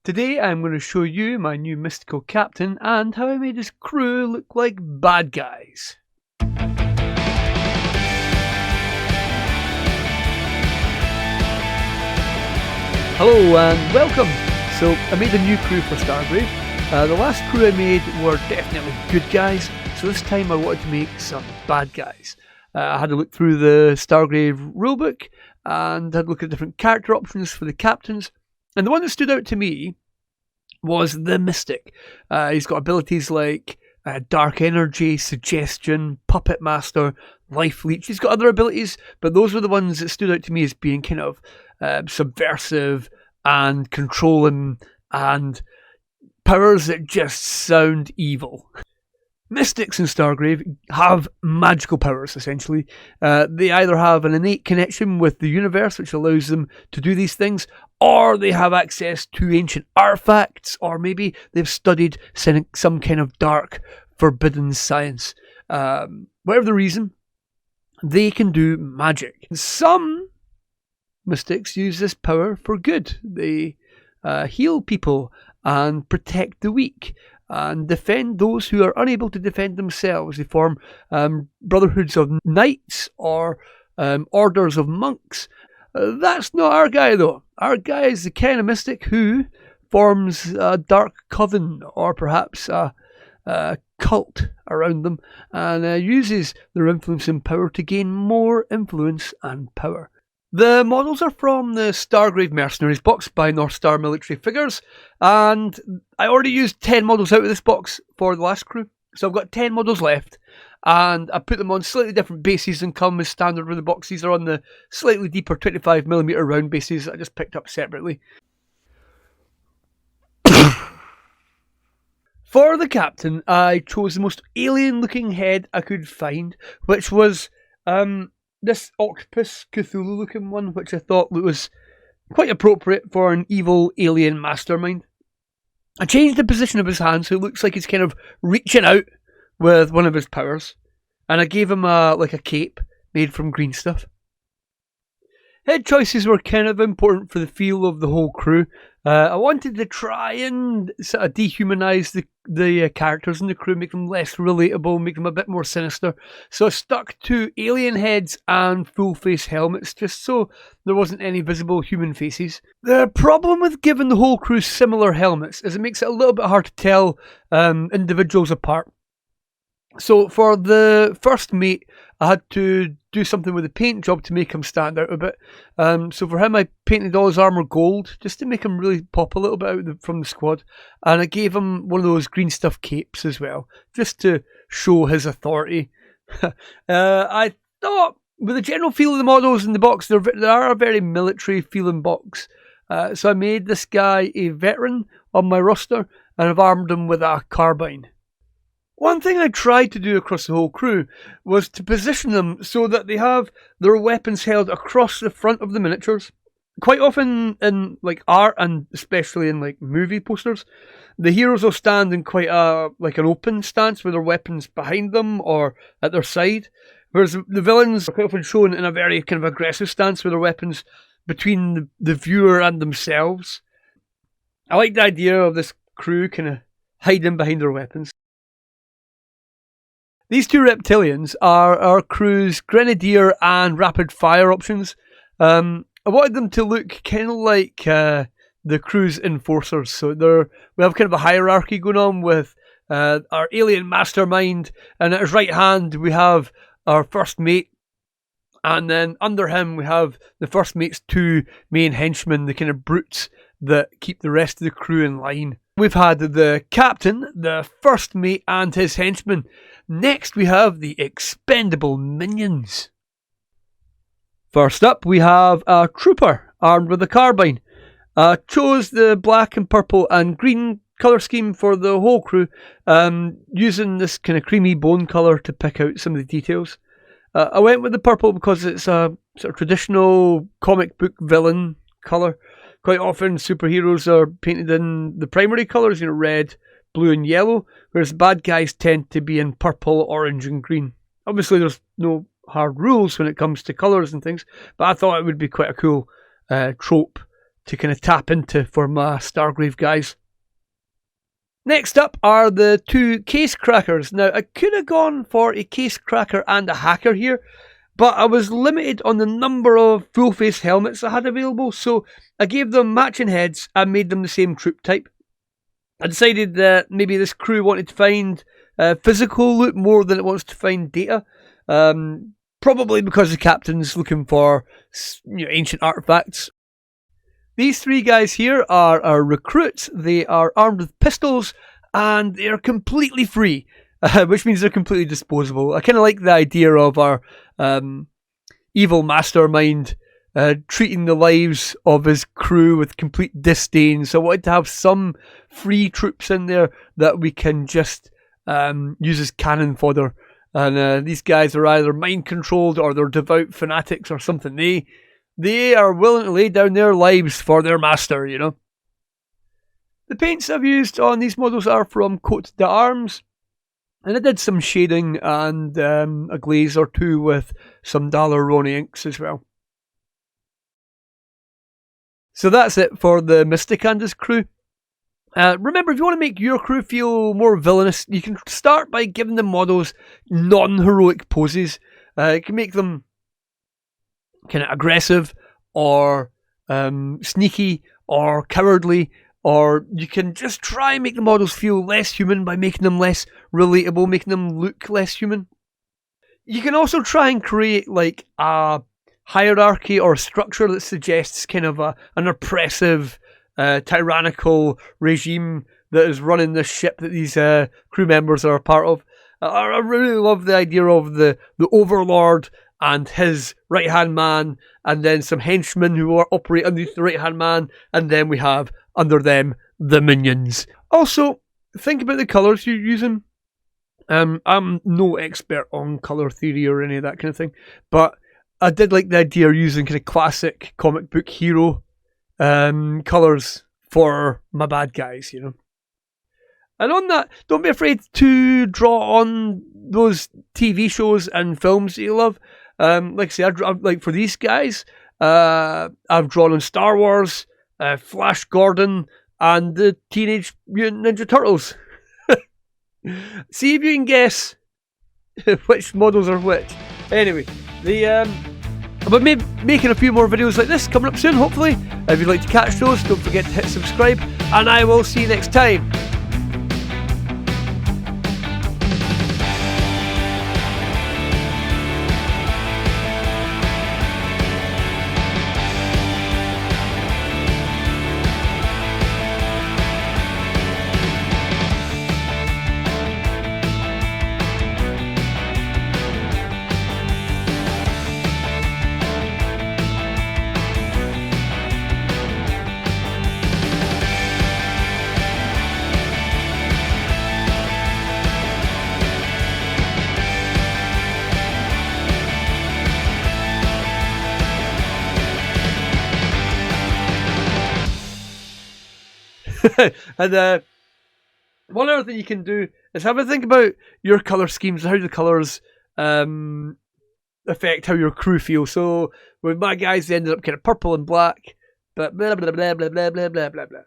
Today I'm going to show you my new mystical captain and how I made his crew look like bad guys. Hello and welcome! So I made a new crew for Stargrave. The last crew I made were definitely good guys, so this time I wanted to make some bad guys. I had a look through the Stargrave rulebook and had a look at different character options for the captains. And the one that stood out to me was the Mystic. He's got abilities like Dark Energy, Suggestion, Puppet Master, Life Leech. He's got other abilities, but those were the ones that stood out to me as being kind of subversive and controlling and powers that just sound evil. Mystics in Stargrave have magical powers, essentially. They either have an innate connection with the universe, which allows them to do these things, or they have access to ancient artifacts, or maybe they've studied some kind of dark, forbidden science. Whatever the reason, they can do magic. Some mystics use this power for good. They heal people and protect the weak, and defend those who are unable to defend themselves. They form brotherhoods of knights or orders of monks. That's not our guy, though. Our guy is the kind of mystic who forms a dark coven or perhaps a cult around them and uses their influence and power to gain more influence and power. The models are from the Stargrave Mercenaries box by North Star Military Figures, and I already used 10 models out of this box for the last crew, so I've got 10 models left, and I put them on slightly different bases than come as standard with the box. These are on the slightly deeper 25mm round bases I just picked up separately. For the captain, I chose the most alien looking head I could find, which was this octopus Cthulhu looking one, which I thought was quite appropriate for an evil alien mastermind. I changed the position of his hand so it looks like he's kind of reaching out with one of his powers, and I gave him a cape made from green stuff. Head choices were kind of important for the feel of the whole crew. I wanted to try and sort of dehumanise the characters in the crew, make them less relatable, make them a bit more sinister. So I stuck to alien heads and full face helmets, just so there wasn't any visible human faces. The problem with giving the whole crew similar helmets is it makes it a little bit hard to tell individuals apart. So for the first mate, I had to do something with the paint job to make him stand out a bit. So for him, I painted all his armour gold, just to make him really pop a little bit out from the squad. And I gave him one of those green stuff capes as well, just to show his authority. I thought, with the general feel of the models in the box, they are a very military feeling box. So I made this guy a veteran on my roster, and I've armed him with a carbine. One thing I tried to do across the whole crew was to position them so that they have their weapons held across the front of the miniatures. Quite often in art, and especially in movie posters, the heroes will stand in quite an open stance with their weapons behind them or at their side, whereas the villains are quite often shown in a very kind of aggressive stance with their weapons between the viewer and themselves. I like the idea of this crew kind of hiding behind their weapons. These two reptilians are our crew's Grenadier and Rapid Fire options. I wanted them to look kind of like the crew's enforcers. So we have kind of a hierarchy going on with our alien mastermind, and at his right hand we have our first mate, and then under him we have the first mate's two main henchmen, the kind of brutes that keep the rest of the crew in line. We've had the captain, the first mate and his henchmen. Next we have the expendable minions. First up we have a trooper armed with a carbine. Chose the black and purple and green colour scheme for the whole crew, using this kind of creamy bone colour to pick out some of the details. I went with the purple because it's a sort of traditional comic book villain colour. Quite often superheroes are painted in the primary colours, red, blue and yellow, whereas bad guys tend to be in purple, orange and green. Obviously there's no hard rules when it comes to colours and things, but I thought it would be quite a cool trope to kind of tap into for my Stargrave guys. Next up are the two case crackers. Now, I could have gone for a case cracker and a hacker here, but I was limited on the number of full face helmets I had available, so I gave them matching heads and made them the same troop type. I decided that maybe this crew wanted to find physical loot more than it wants to find data. Probably because the captain's looking for ancient artifacts. These three guys here are our recruits. They are armed with pistols and they are completely free, which means they're completely disposable. I kind of like the idea of our evil mastermind treating the lives of his crew with complete disdain. So I wanted to have some free troops in there that we can just use as cannon fodder. And these guys are either mind controlled or they're devout fanatics or something. They are willing to lay down their lives for their master, you know. The paints I've used on these models are from Cote d'Arms. And I did some shading and a glaze or two with some Daler-Rowney inks as well. So that's it for the Mysticandus crew. Remember, if you want to make your crew feel more villainous, you can start by giving them models non-heroic poses. You can make them kind of aggressive or sneaky or cowardly, or you can just try and make the models feel less human by making them less relatable, making them look less human. You can also try and create like a hierarchy or structure that suggests kind of an oppressive, tyrannical regime that is running the ship that these crew members are a part of. I really love the idea of the overlord and his right-hand man, and then some henchmen who operate underneath the right-hand man, and then we have, under them, the minions. Also, think about the colours you're using. I'm no expert on colour theory or any of that kind of thing, but I did like the idea of using kind of classic comic book hero colours for my bad guys, you know. And on that, don't be afraid to draw on those TV shows and films that you love. Like I say, like for these guys, I've drawn on Star Wars, Flash Gordon, and the Teenage Mutant Ninja Turtles. See if you can guess which models are which. Anyway, I'll be making a few more videos like this coming up soon, hopefully. If you'd like to catch those, don't forget to hit subscribe, and I will see you next time. And one other thing you can do is have a think about your colour schemes, how the colours affect how your crew feels. So with my guys, they ended up kind of purple and black, but blah blah blah blah blah blah blah blah blah.